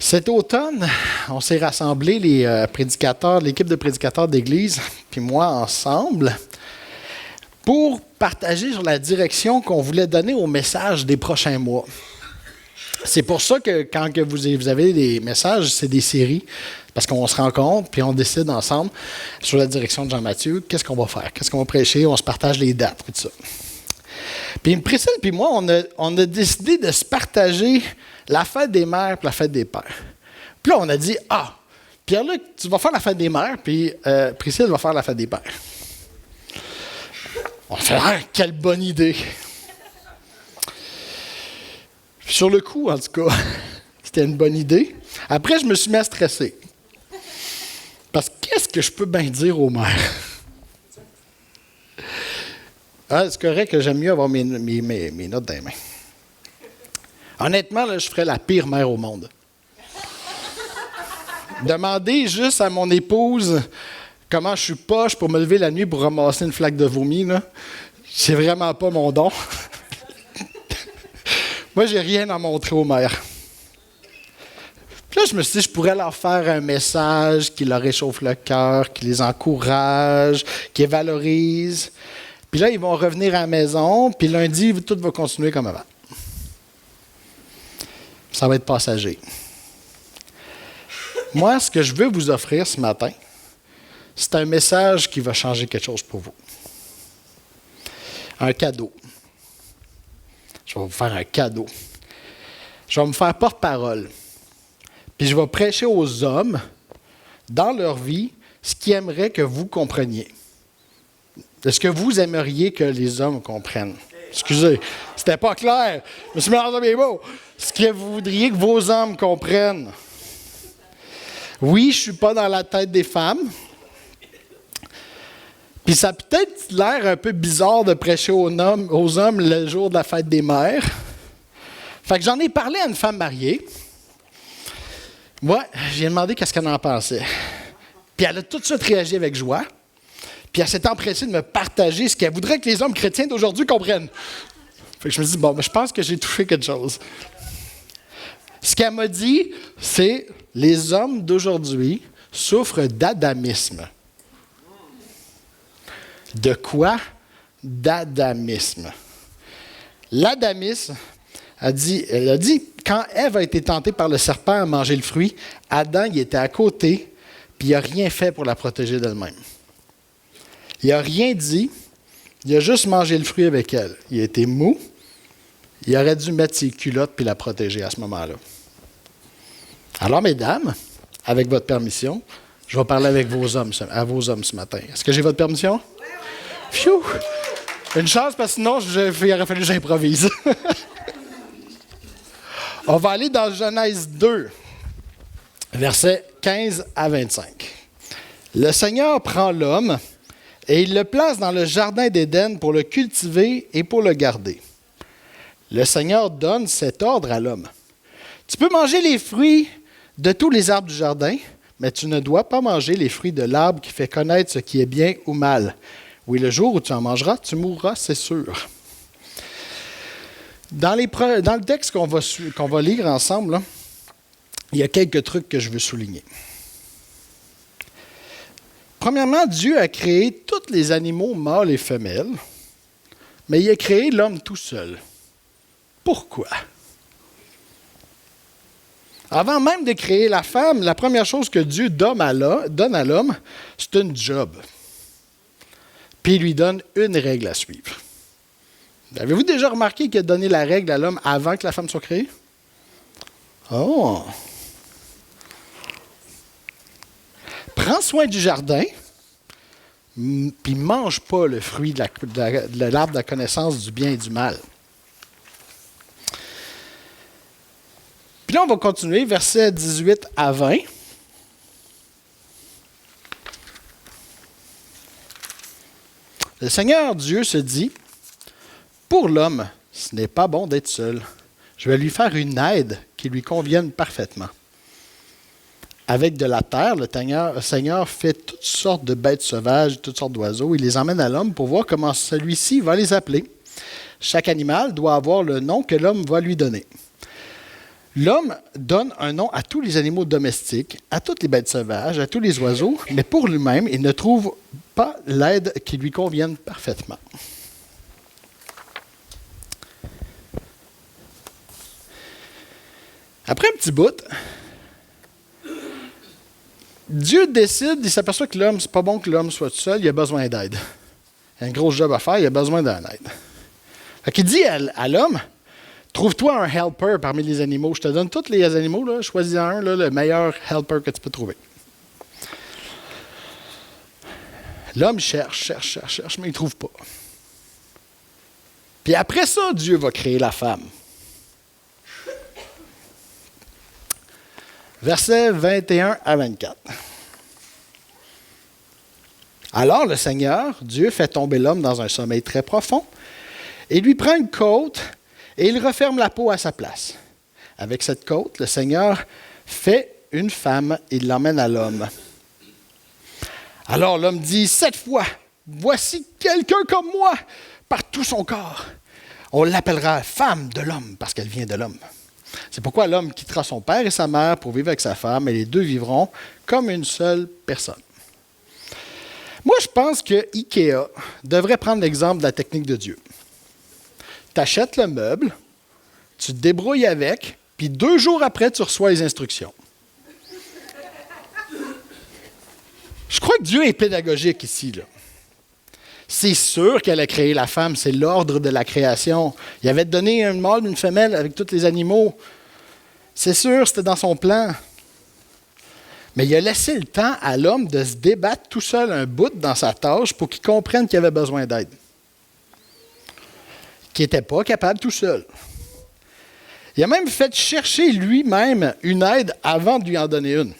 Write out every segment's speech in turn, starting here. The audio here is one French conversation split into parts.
Cet automne, on s'est rassemblés, les prédicateurs, l'équipe de prédicateurs d'Église, puis moi ensemble, pour partager sur la direction qu'on voulait donner au message des prochains mois. C'est pour ça que quand que vous avez des messages, c'est des séries, parce qu'on se rencontre, puis on décide ensemble, sur la direction de Jean-Mathieu, qu'est-ce qu'on va faire, qu'est-ce qu'on va prêcher, on se partage les dates, tout ça. Puis Priscille puis moi, on a décidé de se partager la fête des mères et la fête des pères. Puis là, on a dit, Pierre-Luc, tu vas faire la fête des mères, puis Priscille va faire la fête des pères. On fait, quelle bonne idée! Sur le coup, en tout cas, c'était une bonne idée. Après, je me suis mis à stresser. Parce que qu'est-ce que je peux bien dire aux mères? C'est correct que j'aime mieux avoir mes notes dans les mains. Honnêtement, là, je ferais la pire mère au monde. Demander juste à mon épouse comment je suis poche pour me lever la nuit pour ramasser une flaque de vomi, là, c'est vraiment pas mon don. Moi, j'ai rien à montrer aux mères. Puis là, je me suis dit, je pourrais leur faire un message qui leur réchauffe le cœur, qui les encourage, qui les valorise. Puis là, ils vont revenir à la maison, puis lundi, tout va continuer comme avant. Ça va être passager. Moi, ce que je veux vous offrir ce matin, c'est un message qui va changer quelque chose pour vous. Un cadeau. Je vais vous faire un cadeau. Je vais me faire porte-parole. Puis je vais prêcher aux hommes, dans leur vie, ce qu'ils aimeraient que vous compreniez. Est-ce que vous aimeriez que les hommes comprennent? Excusez, c'était pas clair. Je me suis mélangé dans mes mots. Ce que vous voudriez que vos hommes comprennent. Oui, je ne suis pas dans la tête des femmes. Puis ça a peut-être l'air un peu bizarre de prêcher aux hommes le jour de la fête des mères. Fait que j'en ai parlé à une femme mariée. Moi, j'ai demandé qu'est-ce qu'elle en pensait. Puis elle a tout de suite réagi avec joie. Puis elle s'est empressée de me partager ce qu'elle voudrait que les hommes chrétiens d'aujourd'hui comprennent. Fait que je me suis dit, je pense que j'ai touché quelque chose. Ce qu'elle m'a dit, c'est les hommes d'aujourd'hui souffrent d'adamisme. De quoi? D'adamisme. L'adamisme, elle a dit, quand Ève a été tentée par le serpent à manger le fruit, Adam, il était à côté, puis il n'a rien fait pour la protéger d'elle-même. Il n'a rien dit, il a juste mangé le fruit avec elle. Il a été mou, il aurait dû mettre ses culottes puis la protéger à ce moment-là. Alors, mesdames, avec votre permission, je vais parler avec à vos hommes ce matin. Est-ce que j'ai votre permission? Oui. Pfiou! Une chance, parce que sinon, il aurait fallu que j'improvise. On va aller dans Genèse 2, versets 15 à 25. Le Seigneur prend l'homme et il le place dans le jardin d'Éden pour le cultiver et pour le garder. Le Seigneur donne cet ordre à l'homme. Tu peux manger les fruits de tous les arbres du jardin, mais tu ne dois pas manger les fruits de l'arbre qui fait connaître ce qui est bien ou mal. Oui, le jour où tu en mangeras, tu mourras, c'est sûr. Dans le texte qu'on va lire ensemble, là, il y a quelques trucs que je veux souligner. Premièrement, Dieu a créé tous les animaux mâles et femelles, mais il a créé l'homme tout seul. Pourquoi? Avant même de créer la femme, la première chose que Dieu donne à l'homme, c'est une job. Puis il lui donne une règle à suivre. Avez-vous déjà remarqué qu'il a donné la règle à l'homme avant que la femme soit créée? Oh! Prends soin du jardin, puis ne mange pas le fruit de l'arbre de la connaissance du bien et du mal. Puis là, on va continuer, versets 18 à 20. Le Seigneur Dieu se dit, « Pour l'homme, ce n'est pas bon d'être seul. Je vais lui faire une aide qui lui convienne parfaitement. » Avec de la terre, le Seigneur fait toutes sortes de bêtes sauvages, toutes sortes d'oiseaux. Il les emmène à l'homme pour voir comment celui-ci va les appeler. Chaque animal doit avoir le nom que l'homme va lui donner. L'homme donne un nom à tous les animaux domestiques, à toutes les bêtes sauvages, à tous les oiseaux, mais pour lui-même, il ne trouve pas l'aide qui lui convienne parfaitement. Après un petit bout, Dieu décide, il s'aperçoit que l'homme, c'est pas bon que l'homme soit tout seul, il a besoin d'aide. Il a un gros job à faire, il a besoin d'un aide. Fait qu'il dit à l'homme, trouve-toi un helper parmi les animaux. Je te donne tous les animaux, là, choisis un, là, le meilleur helper que tu peux trouver. L'homme cherche, mais il ne trouve pas. Puis après ça, Dieu va créer la femme. Versets 21 à 24. Alors le Seigneur, Dieu, fait tomber l'homme dans un sommeil très profond et lui prend une côte et il referme la peau à sa place. Avec cette côte, le Seigneur fait une femme et l'emmène à l'homme. Alors l'homme dit 7 fois, voici quelqu'un comme moi par tout son corps. On l'appellera femme de l'homme parce qu'elle vient de l'homme. C'est pourquoi l'homme quittera son père et sa mère pour vivre avec sa femme et les deux vivront comme une seule personne. Moi, je pense que IKEA devrait prendre l'exemple de la technique de Dieu. Tu achètes le meuble, tu te débrouilles avec, puis 2 jours après, tu reçois les instructions. Je crois que Dieu est pédagogique ici, là. C'est sûr qu'elle a créé la femme, c'est l'ordre de la création. Il avait donné un mâle, une femelle avec tous les animaux. C'est sûr, c'était dans son plan. Mais il a laissé le temps à l'homme de se débattre tout seul un bout dans sa tâche pour qu'il comprenne qu'il avait besoin d'aide. Qu'il n'était pas capable tout seul. Il a même fait chercher lui-même une aide avant de lui en donner une.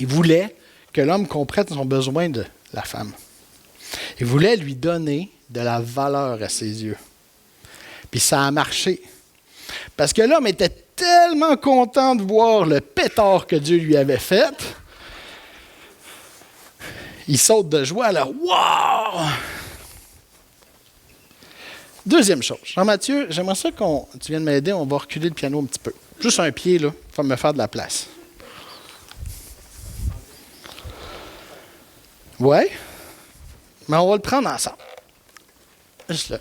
Il voulait que l'homme comprenne son besoin de la femme. Il voulait lui donner de la valeur à ses yeux. Puis ça a marché. Parce que l'homme était tellement content de voir le pétard que Dieu lui avait fait. Il saute de joie, là. Wow! Deuxième chose. Jean-Mathieu, j'aimerais ça tu viennes m'aider, on va reculer le piano un petit peu. Juste un pied, là, pour me faire de la place. Ouais? Mais on va le prendre ensemble. Juste là.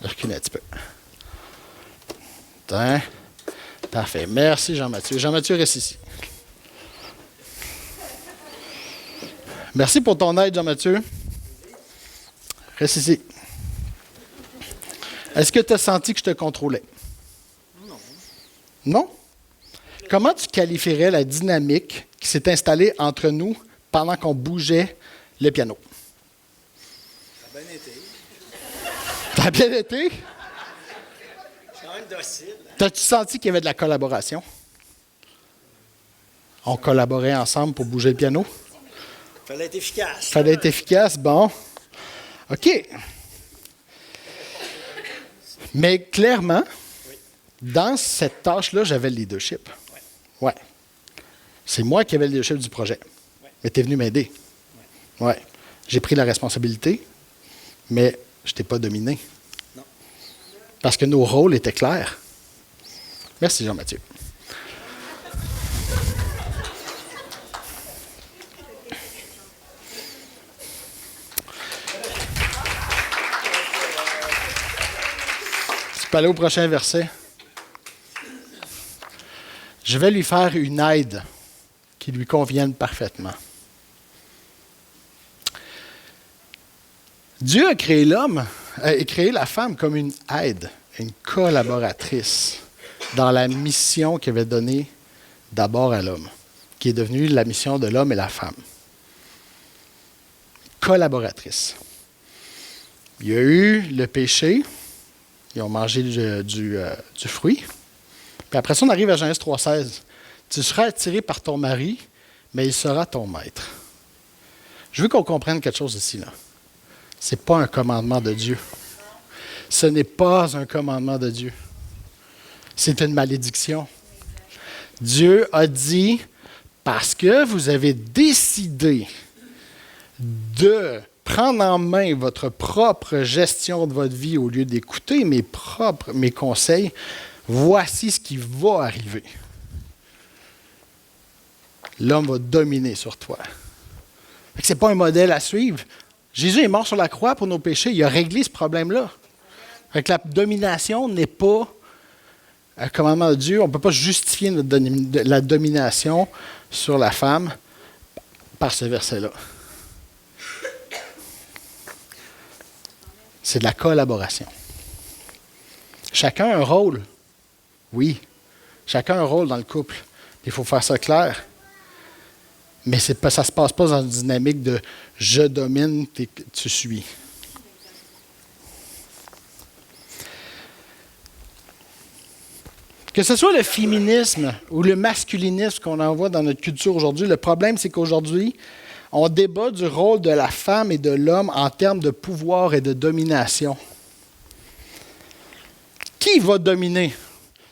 Je recule un petit peu. Tiens. Parfait. Merci, Jean-Mathieu. Jean-Mathieu, reste ici. Merci pour ton aide, Jean-Mathieu. Reste ici. Est-ce que tu as senti que je te contrôlais? Non. Non? Comment tu qualifierais la dynamique qui s'est installée entre nous pendant qu'on bougeait le piano? Ça a bien été. Ça a bien été? Je suis quand même docile. T'as-tu senti qu'il y avait de la collaboration? On collaborait ensemble pour bouger le piano? Fallait être efficace. Fallait être efficace, bon. OK. Mais clairement, dans cette tâche-là, j'avais le leadership. Ouais. C'est moi qui avais le leadership du projet. Mais tu es venu m'aider. Ouais. J'ai pris la responsabilité, mais je ne t'ai pas dominé. Non. Parce que nos rôles étaient clairs. Merci, Jean-Mathieu. Tu peux aller au prochain verset. Je vais lui faire une aide qui lui convienne parfaitement. Dieu a créé l'homme, a créé la femme comme une aide, une collaboratrice dans la mission qu'il avait donnée d'abord à l'homme, qui est devenue la mission de l'homme et la femme. Collaboratrice. Il y a eu le péché, ils ont mangé du fruit. Puis après ça, on arrive à Genèse 3,16. Tu seras attiré par ton mari, mais il sera ton maître. Je veux qu'on comprenne quelque chose ici, là. Ce n'est pas un commandement de Dieu. Ce n'est pas un commandement de Dieu. C'est une malédiction. Dieu a dit, parce que vous avez décidé de prendre en main votre propre gestion de votre vie au lieu d'écouter mes conseils, Voici ce qui va arriver. L'homme va dominer sur toi. Ce n'est pas un modèle à suivre. Jésus est mort sur la croix pour nos péchés. Il a réglé ce problème-là. La domination n'est pas un commandement de Dieu. On ne peut pas justifier la domination sur la femme par ce verset-là. C'est de la collaboration. Chacun a un rôle. Oui, chacun a un rôle dans le couple. Il faut faire ça clair. Mais ça ne se passe pas dans une dynamique de « je domine, tu suis ». Que ce soit le féminisme ou le masculinisme qu'on envoie dans notre culture aujourd'hui, le problème, c'est qu'aujourd'hui, on débat du rôle de la femme et de l'homme en termes de pouvoir et de domination. Qui va dominer?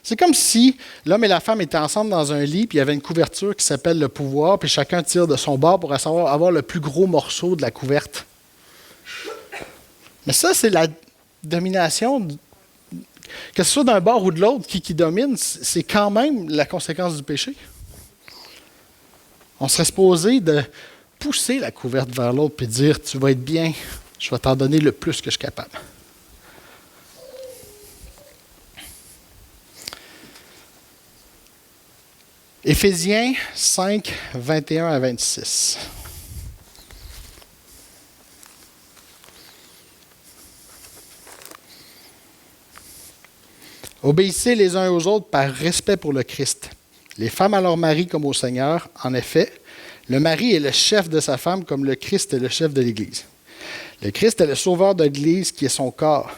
C'est comme si l'homme et la femme étaient ensemble dans un lit, puis il y avait une couverture qui s'appelle le pouvoir, puis chacun tire de son bord pour avoir le plus gros morceau de la couverte. Mais ça, c'est la domination. Que ce soit d'un bord ou de l'autre, qui domine, c'est quand même la conséquence du péché. On serait supposé de pousser la couverte vers l'autre et dire « Tu vas être bien, je vais t'en donner le plus que je suis capable. » Éphésiens 5, 21 à 26. Obéissez les uns aux autres par respect pour le Christ. Les femmes à leur mari comme au Seigneur. En effet, le mari est le chef de sa femme comme le Christ est le chef de l'Église. Le Christ est le sauveur de l'Église qui est son corps.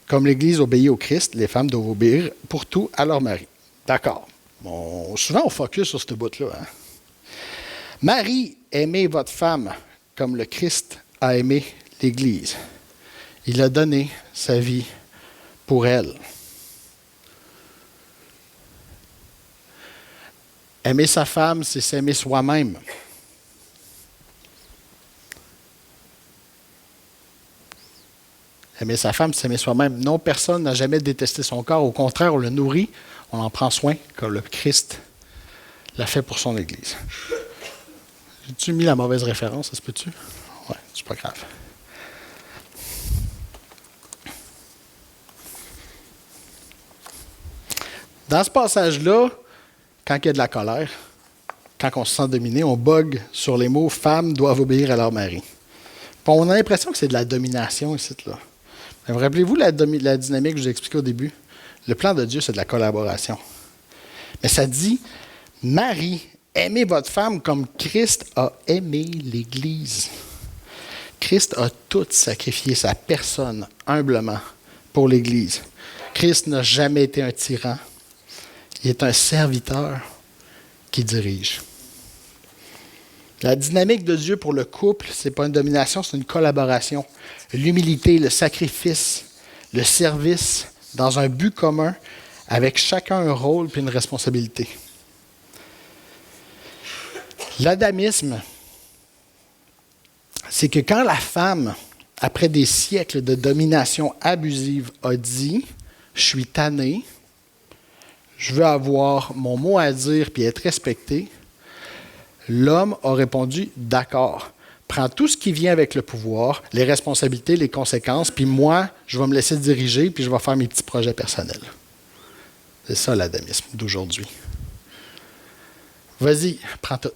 Comme l'Église obéit au Christ, les femmes doivent obéir pour tout à leur mari. D'accord. Bon, souvent, on focus sur ce bout-là. Hein? Marie, aimez votre femme comme le Christ a aimé l'Église. Il a donné sa vie pour elle. Aimer sa femme, c'est s'aimer soi-même. Aimer sa femme, c'est s'aimer soi-même. Non, personne n'a jamais détesté son corps. Au contraire, on le nourrit, on en prend soin, comme le Christ l'a fait pour son Église. J'ai-tu mis la mauvaise référence, ça se peut-tu? Oui, c'est pas grave. Dans ce passage-là, quand il y a de la colère, quand on se sent dominé, on bug sur les mots « femmes doivent obéir à leur mari ». On a l'impression que c'est de la domination ici. Là. Mais rappelez-vous la dynamique que je vous ai expliquée au début? Le plan de Dieu, c'est de la collaboration. Mais ça dit « Marie, aimez votre femme comme Christ a aimé l'Église ». Christ a tout sacrifié sa personne humblement pour l'Église. Christ n'a jamais été un tyran. Il est un serviteur qui dirige. La dynamique de Dieu pour le couple, ce n'est pas une domination, c'est une collaboration. L'humilité, le sacrifice, le service dans un but commun, avec chacun un rôle et une responsabilité. L'adamisme, c'est que quand la femme, après des siècles de domination abusive, a dit « Je suis tannée, je veux avoir mon mot à dire puis être respecté », l'homme a répondu « D'accord, prends tout ce qui vient avec le pouvoir, les responsabilités, les conséquences, puis moi, je vais me laisser diriger puis je vais faire mes petits projets personnels. » C'est ça l'adamisme d'aujourd'hui. Vas-y, prends tout.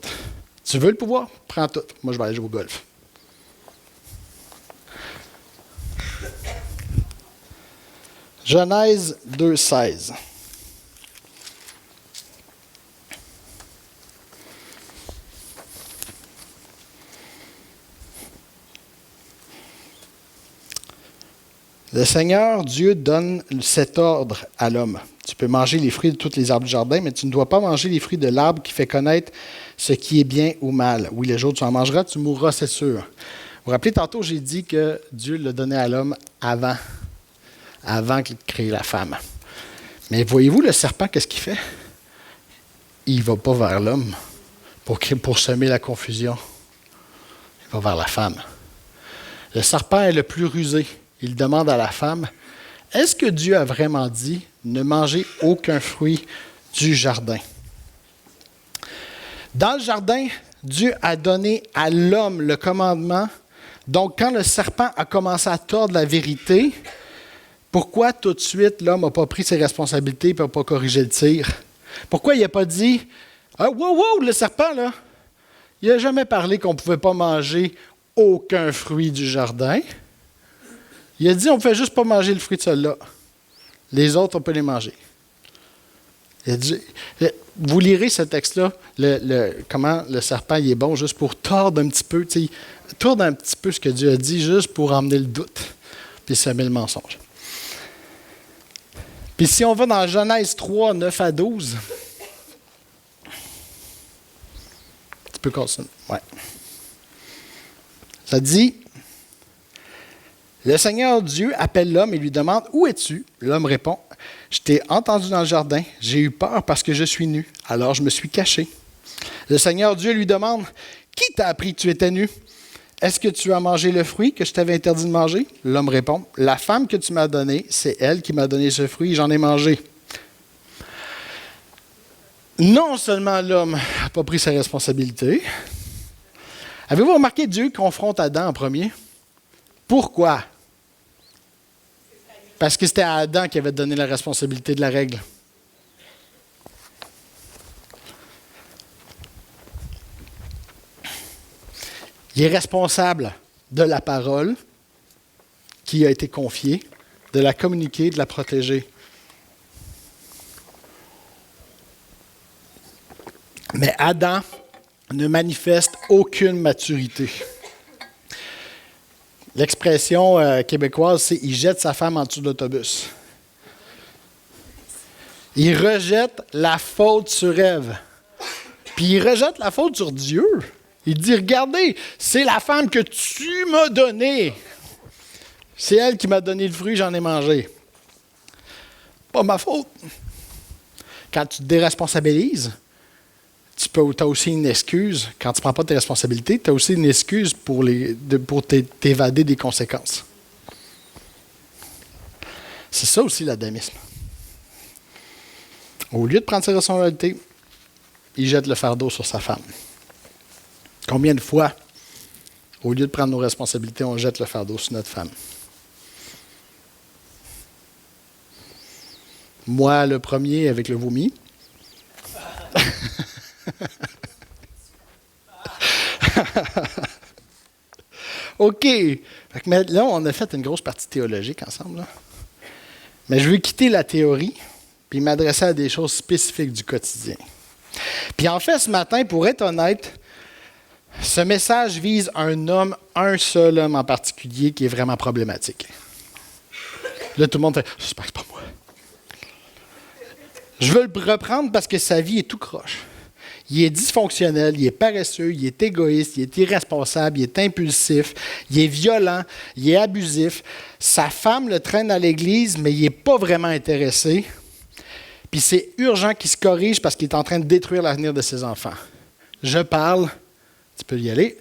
Tu veux le pouvoir? Prends tout. Moi, je vais aller jouer au golf. Genèse 2,16. Le Seigneur Dieu donne cet ordre à l'homme. Tu peux manger les fruits de tous les arbres du jardin, mais tu ne dois pas manger les fruits de l'arbre qui fait connaître ce qui est bien ou mal. Oui, le jour où tu en mangeras, tu mourras, c'est sûr. Vous vous rappelez, tantôt, j'ai dit que Dieu l'a donné à l'homme avant qu'il crée la femme. Mais voyez-vous, le serpent, qu'est-ce qu'il fait? Il ne va pas vers l'homme pour semer la confusion. Il va vers la femme. Le serpent est le plus rusé. Il demande à la femme, « est-ce que Dieu a vraiment dit ne mangez aucun fruit du jardin? Dans le jardin, Dieu a donné à l'homme le commandement. Donc, quand le serpent a commencé à tordre la vérité, pourquoi tout de suite l'homme n'a pas pris ses responsabilités et n'a pas corrigé le tir? Pourquoi il n'a pas dit ah, wow, le serpent, là, il n'a jamais parlé qu'on ne pouvait pas manger aucun fruit du jardin. Il a dit on ne fait juste pas manger le fruit de celui-là. Les autres, on peut les manger. Vous lirez ce texte-là, comment le serpent il est bon, juste pour tordre un petit peu, tordre un petit peu ce que Dieu a dit, juste pour emmener le doute, puis semer le mensonge. Puis si on va dans Genèse 3, 9 à 12, tu peux continuer. Ouais. Ça dit, le Seigneur Dieu appelle l'homme et lui demande, où es-tu? L'homme répond, je t'ai entendu dans le jardin, j'ai eu peur parce que je suis nu, alors je me suis caché. Le Seigneur Dieu lui demande, qui t'a appris que tu étais nu? Est-ce que tu as mangé le fruit que je t'avais interdit de manger? L'homme répond, la femme que tu m'as donnée, c'est elle qui m'a donné ce fruit et j'en ai mangé. Non seulement l'homme n'a pas pris sa responsabilité. Avez-vous remarqué Dieu confronte Adam en premier? Pourquoi? Parce que c'était à Adam qui avait donné la responsabilité de la règle. Il est responsable de la parole qui a été confiée, de la communiquer, de la protéger. Mais Adam ne manifeste aucune maturité. L'expression québécoise, c'est « il jette sa femme en dessous de l'autobus ». Il rejette la faute sur Ève. Puis il rejette la faute sur Dieu. Il dit, regardez, c'est la femme que tu m'as donnée. C'est elle qui m'a donné le fruit, j'en ai mangé. Pas ma faute. Quand tu te déresponsabilises, tu as aussi une excuse. Quand tu ne prends pas tes responsabilités, tu as aussi une excuse pour t'évader des conséquences. C'est ça aussi l'adamisme. Au lieu de prendre ses responsabilités, il jette le fardeau sur sa femme. Combien de fois, au lieu de prendre nos responsabilités, on jette le fardeau sur notre femme? Moi, le premier avec le vomi. OK. Mais là, on a fait une grosse partie théologique ensemble. Là. Mais je veux quitter la théorie puis m'adresser à des choses spécifiques du quotidien. Puis en fait, ce matin, pour être honnête, ce message vise un seul homme en particulier qui est vraiment problématique. Là, tout le monde fait « j'espère que c'est pas moi ». Je veux le reprendre parce que sa vie est tout croche. Il est dysfonctionnel, il est paresseux, il est égoïste, il est irresponsable, il est impulsif, il est violent, il est abusif. Sa femme le traîne à l'église, mais il n'est pas vraiment intéressé. Puis c'est urgent qu'il se corrige parce qu'il est en train de détruire l'avenir de ses enfants. Je parle, tu peux y aller,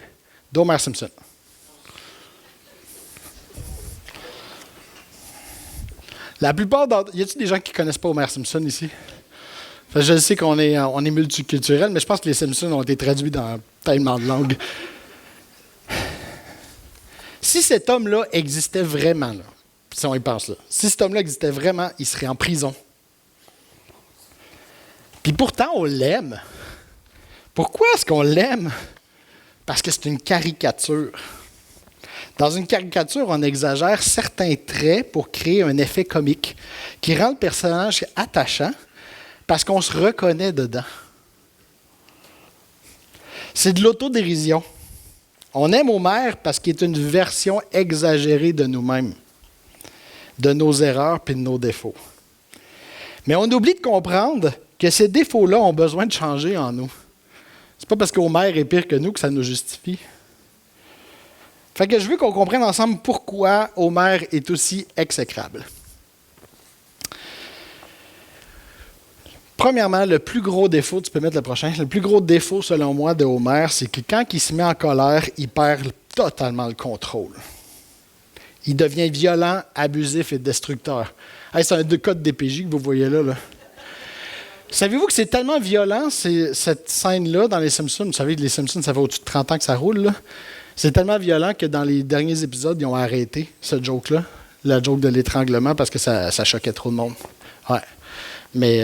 d'Homer Simpson. La plupart d'entre... Y a-t-il des gens qui ne connaissent pas Homer Simpson ici? Je sais qu'on est multiculturel, mais je pense que les Simpsons ont été traduits dans tellement de langues. Si cet homme-là existait vraiment, là, si on y pense là, si cet homme-là existait vraiment, il serait en prison. Puis pourtant, on l'aime. Pourquoi est-ce qu'on l'aime? Parce que c'est une caricature. Dans une caricature, on exagère certains traits pour créer un effet comique qui rend le personnage attachant parce qu'on se reconnaît dedans. C'est de l'autodérision. On aime Homer parce qu'il est une version exagérée de nous-mêmes, de nos erreurs et de nos défauts. Mais on oublie de comprendre que ces défauts-là ont besoin de changer en nous. C'est pas parce qu'Homer est pire que nous que ça nous justifie. Fait que je veux qu'on comprenne ensemble pourquoi Homer est aussi exécrable. Premièrement, le plus gros défaut, tu peux mettre le prochain, le plus gros défaut selon moi de Homer, c'est que quand il se met en colère, il perd totalement le contrôle. Il devient violent, abusif et destructeur. Hey, c'est un cas de DPJ que vous voyez là. Savez-vous que c'est tellement violent, cette scène-là, dans les Simpsons? Vous savez que les Simpsons, ça fait au-dessus de 30 ans que ça roule, là. C'est tellement violent que dans les derniers épisodes, ils ont arrêté ce joke-là, la joke de l'étranglement, parce que ça choquait trop de monde. Ouais. Mais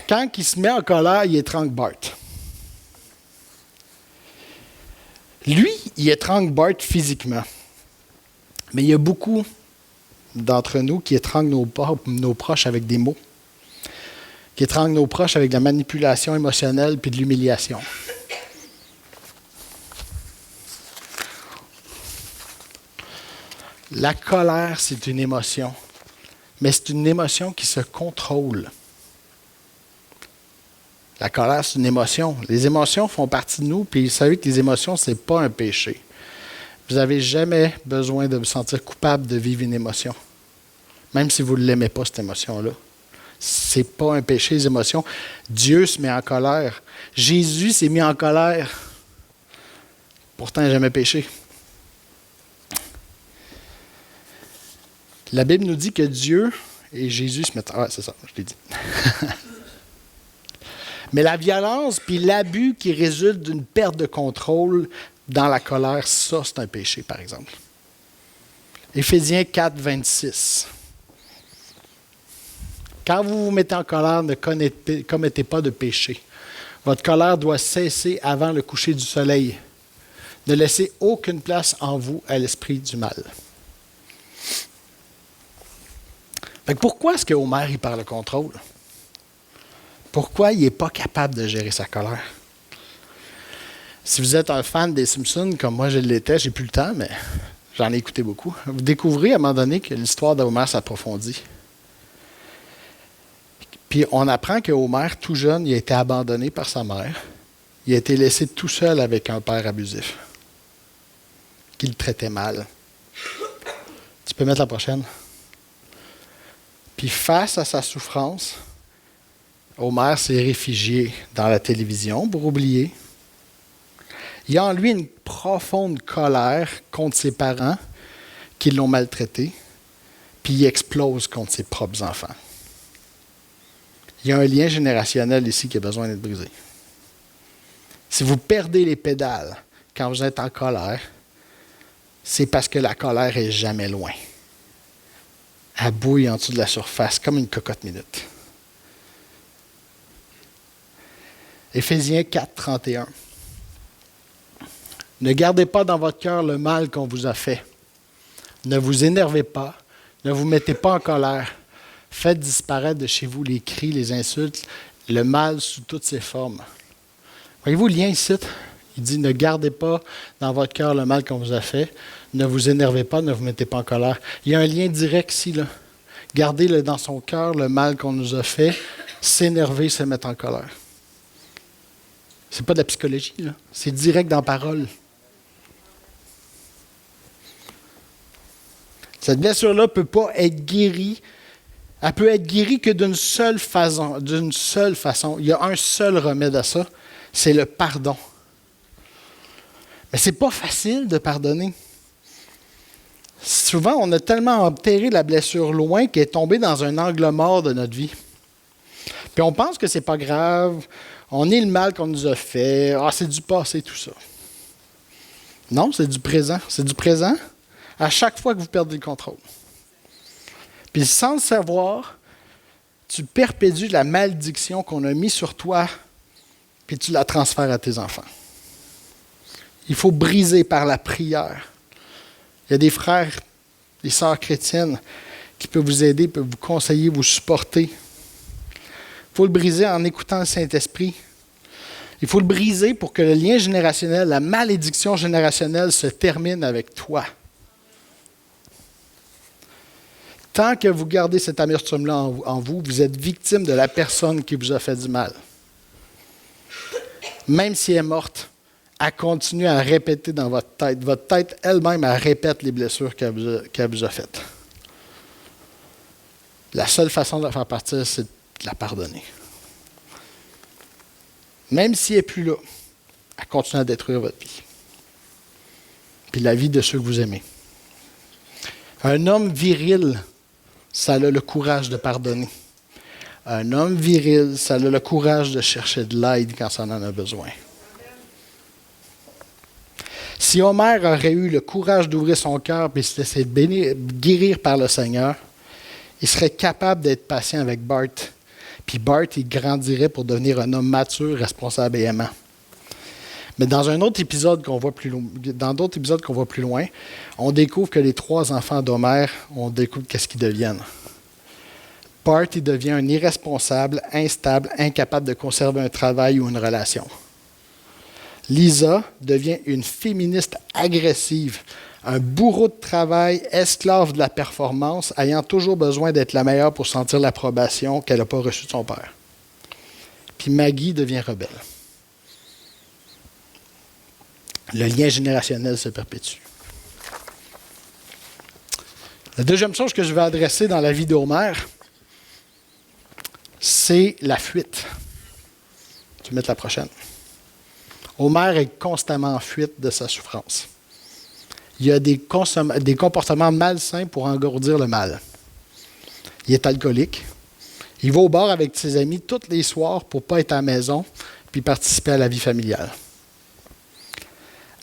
quand il se met en colère, il étrangle Bart. Lui, il étrangle Bart physiquement. Mais il y a beaucoup d'entre nous qui étranglent nos proches avec des mots, qui étranglent nos proches avec de la manipulation émotionnelle puis de l'humiliation. La colère, c'est une émotion, mais c'est une émotion qui se contrôle. La colère, c'est une émotion. Les émotions font partie de nous, puis vous savez que les émotions, ce n'est pas un péché. Vous n'avez jamais besoin de vous sentir coupable de vivre une émotion, même si vous ne l'aimez pas, cette émotion-là. Ce n'est pas un péché, les émotions. Dieu se met en colère. Jésus s'est mis en colère. Pourtant, il n'a jamais péché. La Bible nous dit que Dieu et Jésus se mettent... Ah, c'est ça, je l'ai dit. Mais la violence puis l'abus qui résulte d'une perte de contrôle dans la colère, ça, c'est un péché, par exemple. Éphésiens 4, 26. Quand vous vous mettez en colère, ne commettez pas de péché. Votre colère doit cesser avant le coucher du soleil. Ne laissez aucune place en vous à l'esprit du mal. Fait que pourquoi est-ce que Homer il perd le contrôle? Pourquoi il n'est pas capable de gérer sa colère? Si vous êtes un fan des Simpsons, comme moi je l'étais, j'ai plus le temps, mais j'en ai écouté beaucoup, vous découvrez à un moment donné que l'histoire d'Homer s'approfondit. Puis on apprend que Homer, tout jeune, il a été abandonné par sa mère. Il a été laissé tout seul avec un père abusif, qui le traitait mal. Tu peux mettre la prochaine? Puis face à sa souffrance, Homer s'est réfugié dans la télévision pour oublier. Il y a en lui une profonde colère contre ses parents qui l'ont maltraité, puis il explose contre ses propres enfants. Il y a un lien générationnel ici qui a besoin d'être brisé. Si vous perdez les pédales quand vous êtes en colère, c'est parce que la colère est jamais loin. Elle bouille en dessous de la surface comme une cocotte minute. Éphésiens 4, 31. Ne gardez pas dans votre cœur le mal qu'on vous a fait. Ne vous énervez pas, ne vous mettez pas en colère. Faites disparaître de chez vous les cris, les insultes, le mal sous toutes ses formes. Voyez-vous le lien ici? Il dit, ne gardez pas dans votre cœur le mal qu'on vous a fait. Ne vous énervez pas, ne vous mettez pas en colère. Il y a un lien direct ici, là. Gardez dans son cœur le mal qu'on nous a fait. S'énerver, se mettre en colère. C'est pas de la psychologie, là. C'est direct dans la parole. Cette blessure-là ne peut pas être guérie. Elle peut être guérie que d'une seule façon. Il y a un seul remède à ça, c'est le pardon. Mais ce n'est pas facile de pardonner. Souvent, on a tellement enterré la blessure loin qu'elle est tombée dans un angle mort de notre vie. Puis on pense que c'est pas grave, on est le mal qu'on nous a fait, c'est du passé, tout ça. Non, c'est du présent. C'est du présent à chaque fois que vous perdez le contrôle. Puis sans le savoir, tu perpétues la malédiction qu'on a mise sur toi, puis tu la transfères à tes enfants. Il faut briser par la prière. Il y a des frères, des sœurs chrétiennes qui peuvent vous aider, peuvent vous conseiller, vous supporter. Il faut le briser en écoutant le Saint-Esprit. Il faut le briser pour que le lien générationnel, la malédiction générationnelle se termine avec toi. Tant que vous gardez cette amertume-là en vous, vous êtes victime de la personne qui vous a fait du mal. Même si elle est morte, elle continue à répéter dans votre tête. Votre tête elle-même, elle répète les blessures qu'elle vous a faites. La seule façon de la faire partir, c'est de la pardonner. Même si elle n'est plus là, elle continue à détruire votre vie. puis la vie de ceux que vous aimez. Un homme viril, ça a le courage de pardonner. Un homme viril, ça a le courage de chercher de l'aide quand ça en a besoin. Si Homer aurait eu le courage d'ouvrir son cœur et se laisser guérir par le Seigneur, il serait capable d'être patient avec Bart. Puis Bart, il grandirait pour devenir un homme mature, responsable et aimant. Mais dans un autre épisode qu'on voit plus loin, on découvre que les 3 enfants d'Homer, on découvre qu'est-ce qu'ils deviennent. Bart, il devient un irresponsable, instable, incapable de conserver un travail ou une relation. Lisa devient une féministe agressive, un bourreau de travail, esclave de la performance, ayant toujours besoin d'être la meilleure pour sentir l'approbation qu'elle n'a pas reçue de son père. Puis Maggie devient rebelle. Le lien générationnel se perpétue. La deuxième chose que je vais adresser dans la vie d'Homer, c'est la fuite. Tu peux mettre la prochaine. Homer est constamment en fuite de sa souffrance. Il y a des comportements malsains pour engourdir le mal. Il est alcoolique. Il va au bar avec ses amis tous les soirs pour ne pas être à la maison puis participer à la vie familiale.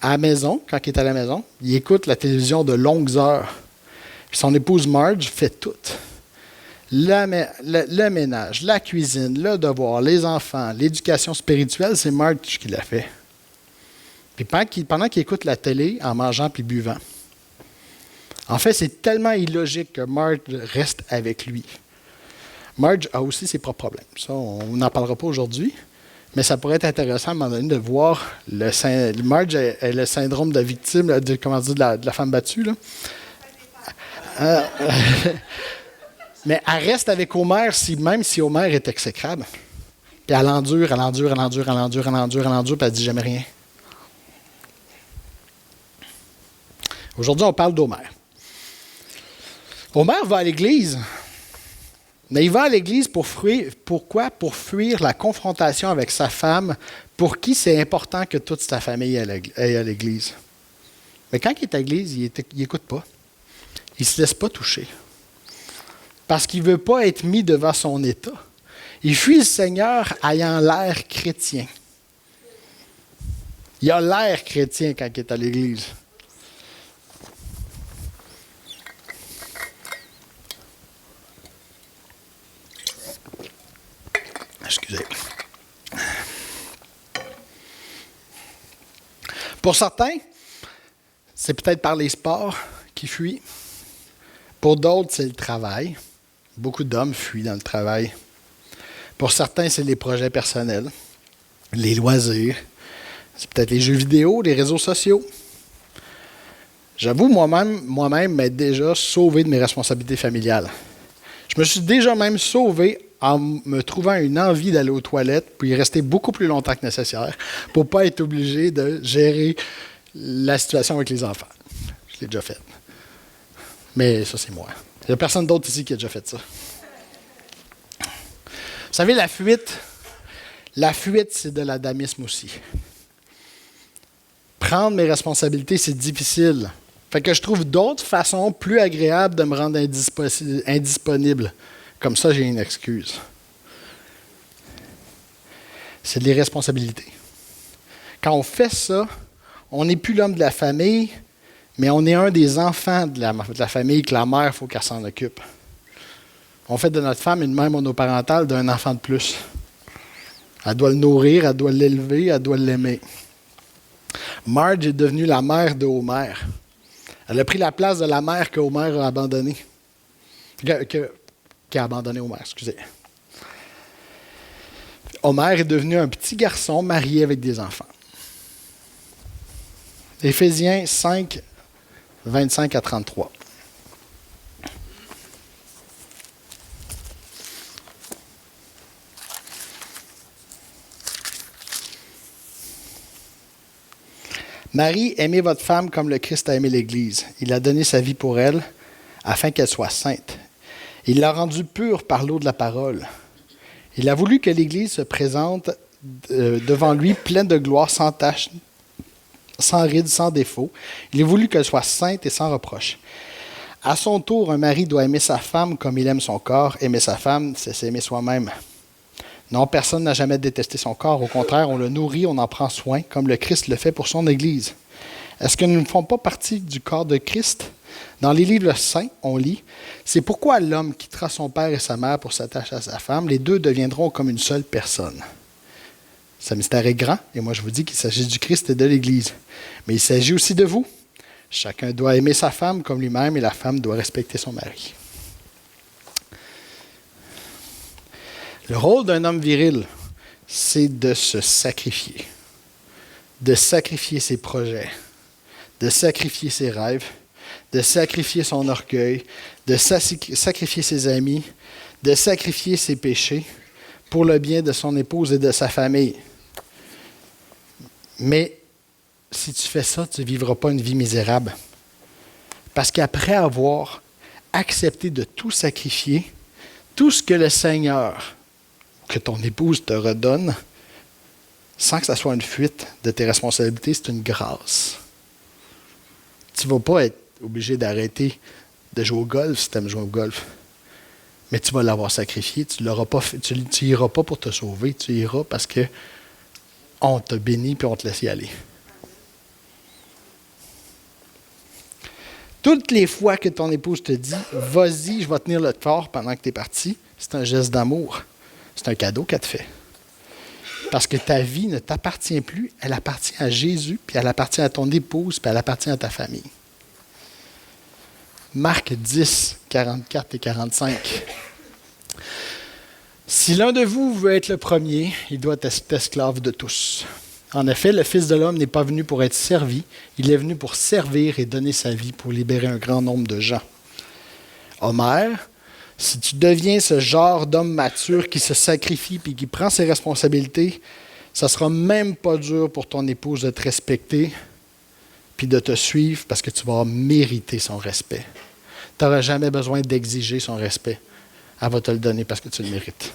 À la maison, quand il est à la maison, il écoute la télévision de longues heures. Son épouse Marge fait tout. Le ménage, la cuisine, le devoir, les enfants, l'éducation spirituelle, c'est Marge qui l'a fait. Puis pendant qu'il écoute la télé, en mangeant puis buvant. En fait, c'est tellement illogique que Marge reste avec lui. Marge a aussi ses propres problèmes. Ça, on n'en parlera pas aujourd'hui, mais ça pourrait être intéressant à un moment donné de voir Marge a le syndrome de victime, de la femme battue. Là. Mais elle reste avec Homer même si Homer est exécrable. Puis elle endure, puis elle dit jamais rien. Aujourd'hui, on parle d'Homer. Homer va à l'église, mais il va à l'église pour fuir. Pourquoi? Pour fuir la confrontation avec sa femme, pour qui c'est important que toute sa famille aille à l'église. Mais quand il est à l'église, il n'écoute pas. Il ne se laisse pas toucher. Parce qu'il ne veut pas être mis devant son état. Il fuit le Seigneur ayant l'air chrétien. Il a l'air chrétien quand il est à l'église. Excusez. Pour certains, c'est peut-être par les sports qu'ils fuient. Pour d'autres, c'est le travail. Beaucoup d'hommes fuient dans le travail. Pour certains, c'est les projets personnels, les loisirs. C'est peut-être les jeux vidéo, les réseaux sociaux. J'avoue moi-même m'être déjà sauvé de mes responsabilités familiales. Je me suis déjà même sauvé en me trouvant une envie d'aller aux toilettes, puis y rester beaucoup plus longtemps que nécessaire pour ne pas être obligé de gérer la situation avec les enfants. Je l'ai déjà fait. Mais ça, c'est moi. Il n'y a personne d'autre ici qui a déjà fait ça. Vous savez, la fuite, c'est de l'adamisme aussi. Prendre mes responsabilités, c'est difficile. Fait que je trouve d'autres façons plus agréables de me rendre indisponible. Comme ça, j'ai une excuse. C'est de l'irresponsabilité. Quand on fait ça, on n'est plus l'homme de la famille, mais on est un des enfants de la famille que la mère, il faut qu'elle s'en occupe. On fait de notre femme une mère monoparentale d'un enfant de plus. Elle doit le nourrir, elle doit l'élever, elle doit l'aimer. Marge est devenue la mère de Homer. Elle a pris la place de la mère que Homer a abandonnée. Qui a abandonné Homer, excusez. Homer est devenu un petit garçon marié avec des enfants. Éphésiens 5, 25 à 33. Marie, aimez votre femme comme le Christ a aimé l'Église. Il a donné sa vie pour elle, afin qu'elle soit sainte. Il l'a rendue pure par l'eau de la parole. Il a voulu que l'Église se présente devant lui pleine de gloire, sans tache, sans ride, sans défaut. Il est voulu qu'elle soit sainte et sans reproche. À son tour, un mari doit aimer sa femme comme il aime son corps. Aimer sa femme, c'est s'aimer soi-même. Non, personne n'a jamais détesté son corps. Au contraire, on le nourrit, on en prend soin, comme le Christ le fait pour son Église. Est-ce que nous ne faisons pas partie du corps de Christ? Dans les livres saints, on lit, « C'est pourquoi l'homme quittera son père et sa mère pour s'attacher à sa femme. Les deux deviendront comme une seule personne. » Ce mystère est grand, et moi je vous dis qu'il s'agit du Christ et de l'Église. Mais il s'agit aussi de vous. Chacun doit aimer sa femme comme lui-même, et la femme doit respecter son mari. Le rôle d'un homme viril, c'est de se sacrifier. De sacrifier ses projets, de sacrifier ses rêves, de sacrifier son orgueil, de sacrifier ses amis, de sacrifier ses péchés pour le bien de son épouse et de sa famille. Mais si tu fais ça, tu ne vivras pas une vie misérable. Parce qu'après avoir accepté de tout sacrifier, tout ce que le Seigneur, que ton épouse te redonne, sans que ça soit une fuite de tes responsabilités, c'est une grâce. Tu ne vas pas être obligé d'arrêter de jouer au golf si tu aimes jouer au golf. Mais tu vas l'avoir sacrifié. Tu n'iras pas pour te sauver. Tu iras parce qu'on t'a béni et on te laisse y aller. Toutes les fois que ton épouse te dit « Vas-y, je vais tenir le fort pendant que tu es parti », c'est un geste d'amour. C'est un cadeau qu'elle te fait. Parce que ta vie ne t'appartient plus, elle appartient à Jésus, puis elle appartient à ton épouse, puis elle appartient à ta famille. Marc 10, 44 et 45. Si l'un de vous veut être le premier, il doit être esclave de tous. En effet, le Fils de l'homme n'est pas venu pour être servi, il est venu pour servir et donner sa vie pour libérer un grand nombre de gens. Homère, si tu deviens ce genre d'homme mature qui se sacrifie et qui prend ses responsabilités, ça ne sera même pas dur pour ton épouse de te respecter puis de te suivre parce que tu vas mériter son respect. Tu n'auras jamais besoin d'exiger son respect. Elle va te le donner parce que tu le mérites.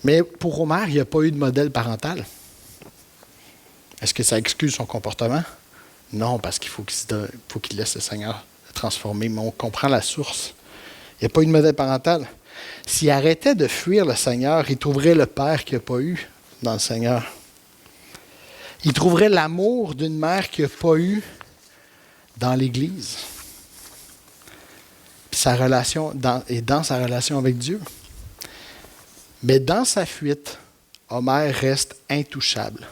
Mais pour Homère, il n'y a pas eu de modèle parental. Est-ce que ça excuse son comportement? Non, parce qu'il faut qu'il laisse le Seigneur transformer, mais on comprend la source. Il n'y a pas eu de modèle parental. S'il arrêtait de fuir le Seigneur, il trouverait le Père qu'il n'a pas eu dans le Seigneur. Il trouverait l'amour d'une mère qu'il n'a pas eu dans l'Église. Puis sa relation, dans sa relation avec Dieu. Mais dans sa fuite, Homère reste intouchable.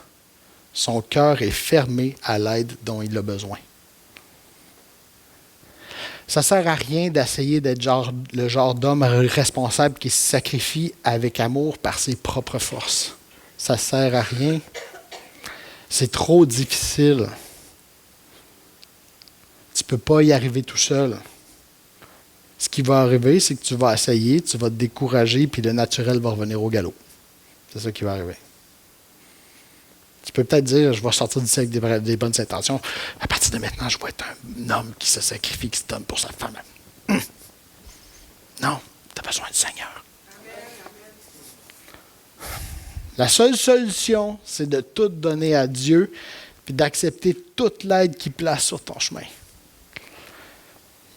Son cœur est fermé à l'aide dont il a besoin. Ça ne sert à rien d'essayer d'être le genre d'homme responsable qui se sacrifie avec amour par ses propres forces. Ça ne sert à rien. C'est trop difficile. Tu ne peux pas y arriver tout seul. Ce qui va arriver, c'est que tu vas essayer, tu vas te décourager, puis le naturel va revenir au galop. C'est ça qui va arriver. Tu peux peut-être dire, je vais sortir d'ici avec des bonnes intentions. À partir de maintenant, je vais être un homme qui se sacrifie, qui se donne pour sa femme. Non, tu as besoin du Seigneur. La seule solution, c'est de tout donner à Dieu, puis d'accepter toute l'aide qu'il place sur ton chemin.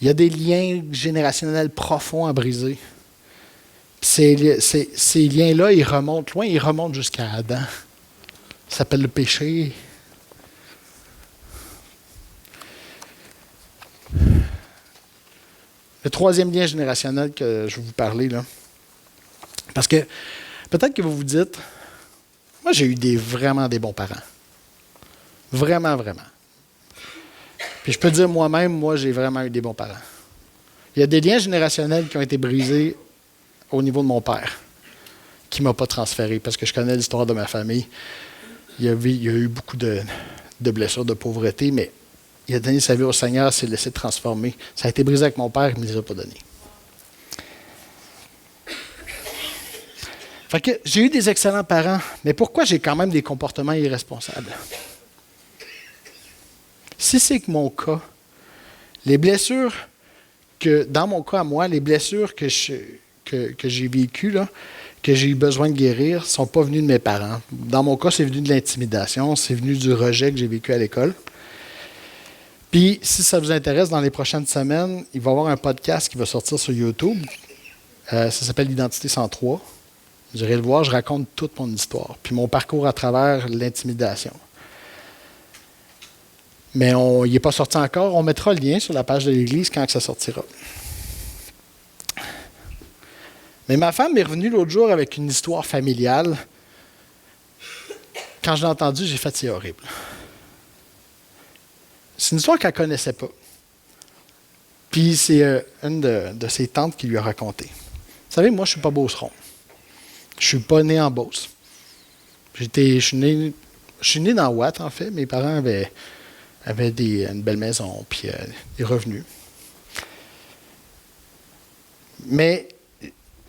Il y a des liens générationnels profonds à briser. Ces liens-là, ils remontent loin, ils remontent jusqu'à Adam. Ça s'appelle le péché. Le troisième lien générationnel que je vais vous parler, là. Parce que peut-être que vous vous dites, moi j'ai eu vraiment des bons parents. Vraiment, vraiment. Puis je peux dire moi-même, moi j'ai vraiment eu des bons parents. Il y a des liens générationnels qui ont été brisés au niveau de mon père, qui ne m'a pas transféré, parce que je connais l'histoire de ma famille. Il y a eu beaucoup de blessures, de pauvreté, mais il a donné sa vie au Seigneur, s'est laissé transformer. Ça a été brisé avec mon père, il ne me les a pas donné. Fait que j'ai eu des excellents parents, mais pourquoi j'ai quand même des comportements irresponsables? Si c'est que mon cas, les blessures dans mon cas à moi, les blessures que j'ai vécues, là, que j'ai eu besoin de guérir ne sont pas venus de mes parents. Dans mon cas, c'est venu de l'intimidation, c'est venu du rejet que j'ai vécu à l'école. Puis, si ça vous intéresse, dans les prochaines semaines, il va y avoir un podcast qui va sortir sur YouTube. Ça s'appelle l'Identité 103. Vous irez le voir, je raconte toute mon histoire, puis mon parcours à travers l'intimidation. Mais il n'est pas sorti encore. On mettra le lien sur la page de l'Église quand ça sortira. Mais ma femme est revenue l'autre jour avec une histoire familiale. Quand je l'ai entendue, j'ai fait « c'est horrible ». C'est une histoire qu'elle ne connaissait pas. Puis c'est une de ses tantes qui lui a raconté. Vous savez, moi, je ne suis pas beauceron. Je ne suis pas né en Beauce. Je suis né dans Watt, en fait. Mes parents avaient une belle maison, puis des revenus. Mais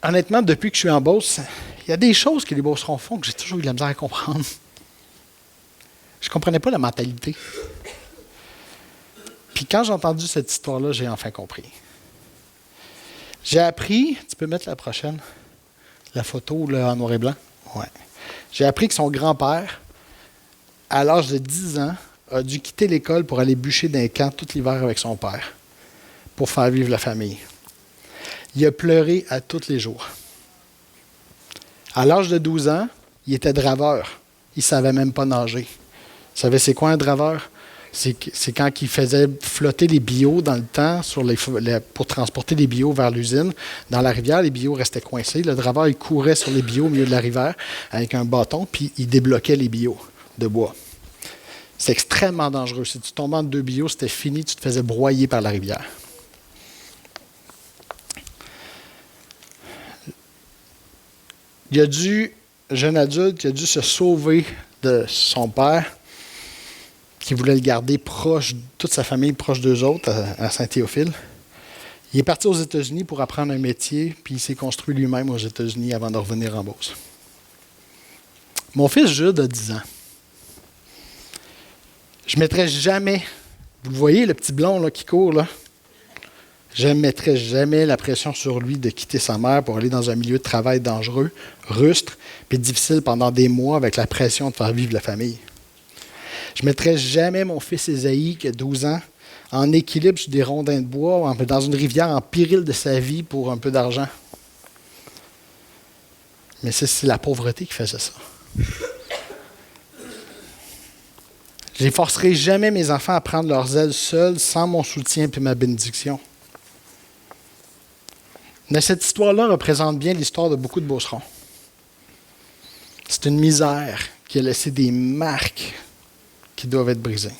honnêtement, depuis que je suis en Beauce, il y a des choses que les Beaucerons font que j'ai toujours eu de la misère à comprendre. Je ne comprenais pas la mentalité. Puis quand j'ai entendu cette histoire-là, j'ai enfin compris. J'ai appris, tu peux mettre la prochaine, la photo là, en noir et blanc? Ouais. J'ai appris que son grand-père, à l'âge de 10 ans, a dû quitter l'école pour aller bûcher dans un camp tout l'hiver avec son père, pour faire vivre la famille. Il a pleuré à tous les jours. À l'âge de 12 ans, il était draveur. Il ne savait même pas nager. Vous savez, c'est quoi un draveur? C'est quand il faisait flotter les bio dans le temps pour transporter les bio vers l'usine. Dans la rivière, les bio restaient coincés. Le draveur, il courait sur les bio au milieu de la rivière avec un bâton, puis il débloquait les bio de bois. C'est extrêmement dangereux. Si tu tombais entre deux bio, c'était fini, tu te faisais broyer par la rivière. Jeune adulte, il a dû se sauver de son père, qui voulait le garder proche, toute sa famille proche d'eux autres, à Saint-Théophile. Il est parti aux États-Unis pour apprendre un métier, puis il s'est construit lui-même aux États-Unis avant de revenir en Beauce. Mon fils Jude a 10 ans. Je ne mettrai jamais, vous le voyez, le petit blond là, qui court, là, je ne mettrai jamais la pression sur lui de quitter sa mère pour aller dans un milieu de travail dangereux, rustre, puis difficile pendant des mois avec la pression de faire vivre la famille. Je ne mettrai jamais mon fils Ésaïe, qui a 12 ans, en équilibre sur des rondins de bois, dans une rivière en péril de sa vie pour un peu d'argent. Mais c'est la pauvreté qui faisait ça. Je n'efforcerai jamais mes enfants à prendre leurs ailes seuls, sans mon soutien et ma bénédiction. Mais cette histoire-là représente bien l'histoire de beaucoup de Beaucerons. C'est une misère qui a laissé des marques qui doivent être brisées.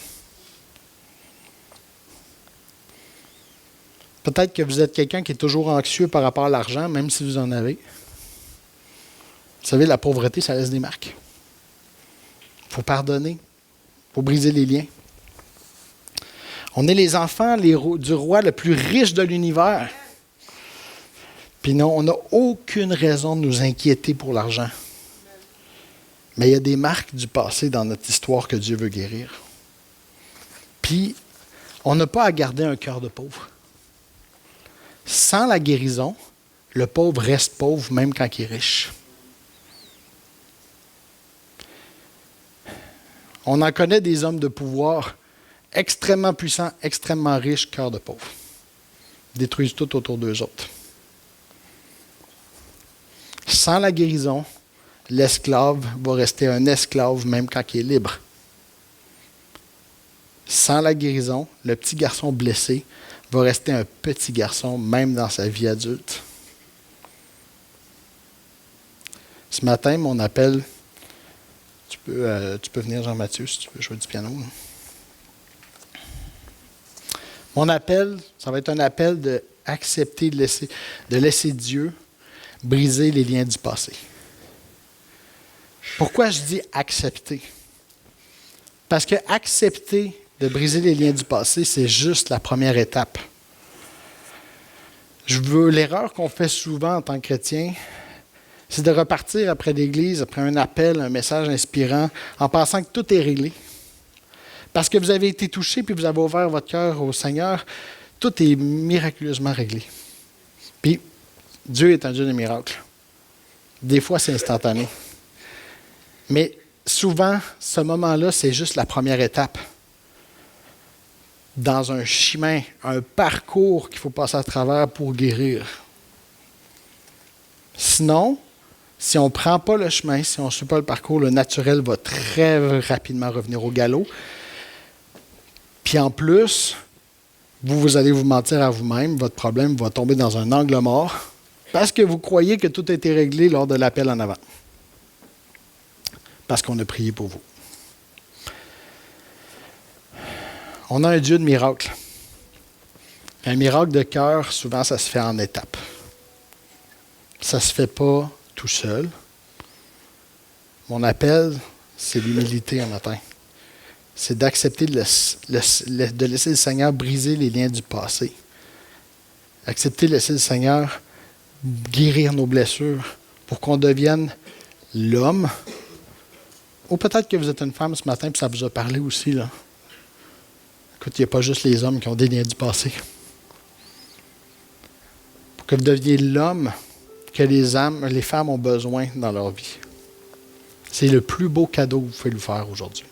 Peut-être que vous êtes quelqu'un qui est toujours anxieux par rapport à l'argent, même si vous en avez. Vous savez, la pauvreté, ça laisse des marques. Il faut pardonner. Il faut briser les liens. On est les enfants du roi le plus riche de l'univers. Puis non, on n'a aucune raison de nous inquiéter pour l'argent. Mais il y a des marques du passé dans notre histoire que Dieu veut guérir. Puis, on n'a pas à garder un cœur de pauvre. Sans la guérison, le pauvre reste pauvre même quand il est riche. On en connaît des hommes de pouvoir extrêmement puissants, extrêmement riches, cœur de pauvre. Ils détruisent tout autour d'eux autres. Sans la guérison, l'esclave va rester un esclave même quand il est libre. Sans la guérison, le petit garçon blessé va rester un petit garçon même dans sa vie adulte. Ce matin, mon appel, tu peux venir Jean-Mathieu si tu veux jouer du piano. Mon appel, ça va être un appel d'accepter, de laisser Dieu briser les liens du passé. Pourquoi je dis accepter? Parce que accepter de briser les liens du passé, c'est juste la première étape. L'erreur qu'on fait souvent en tant que chrétien, c'est de repartir après l'Église, après un appel, un message inspirant, en pensant que tout est réglé. Parce que vous avez été touché puis vous avez ouvert votre cœur au Seigneur, tout est miraculeusement réglé. Puis, Dieu est un Dieu de miracles. Des fois, c'est instantané. Mais souvent, ce moment-là, c'est juste la première étape dans un chemin, un parcours qu'il faut passer à travers pour guérir. Sinon, si on ne prend pas le chemin, si on ne suit pas le parcours, le naturel va très rapidement revenir au galop. Puis en plus, vous allez vous mentir à vous-même, votre problème va tomber dans un angle mort parce que vous croyez que tout a été réglé lors de l'appel en avant. Parce qu'on a prié pour vous. On a un Dieu de miracles. Un miracle de cœur, souvent, ça se fait en étapes. Ça ne se fait pas tout seul. Mon appel, c'est l'humilité un matin. C'est d'accepter de laisser le Seigneur briser les liens du passé. Accepter de laisser le Seigneur guérir nos blessures pour qu'on devienne l'homme. Ou peut-être que vous êtes une femme ce matin et ça vous a parlé aussi, là. Écoute, il n'y a pas juste les hommes qui ont des liens du passé. Pour que vous deveniez l'homme que les femmes ont besoin dans leur vie. C'est le plus beau cadeau que vous pouvez lui faire aujourd'hui.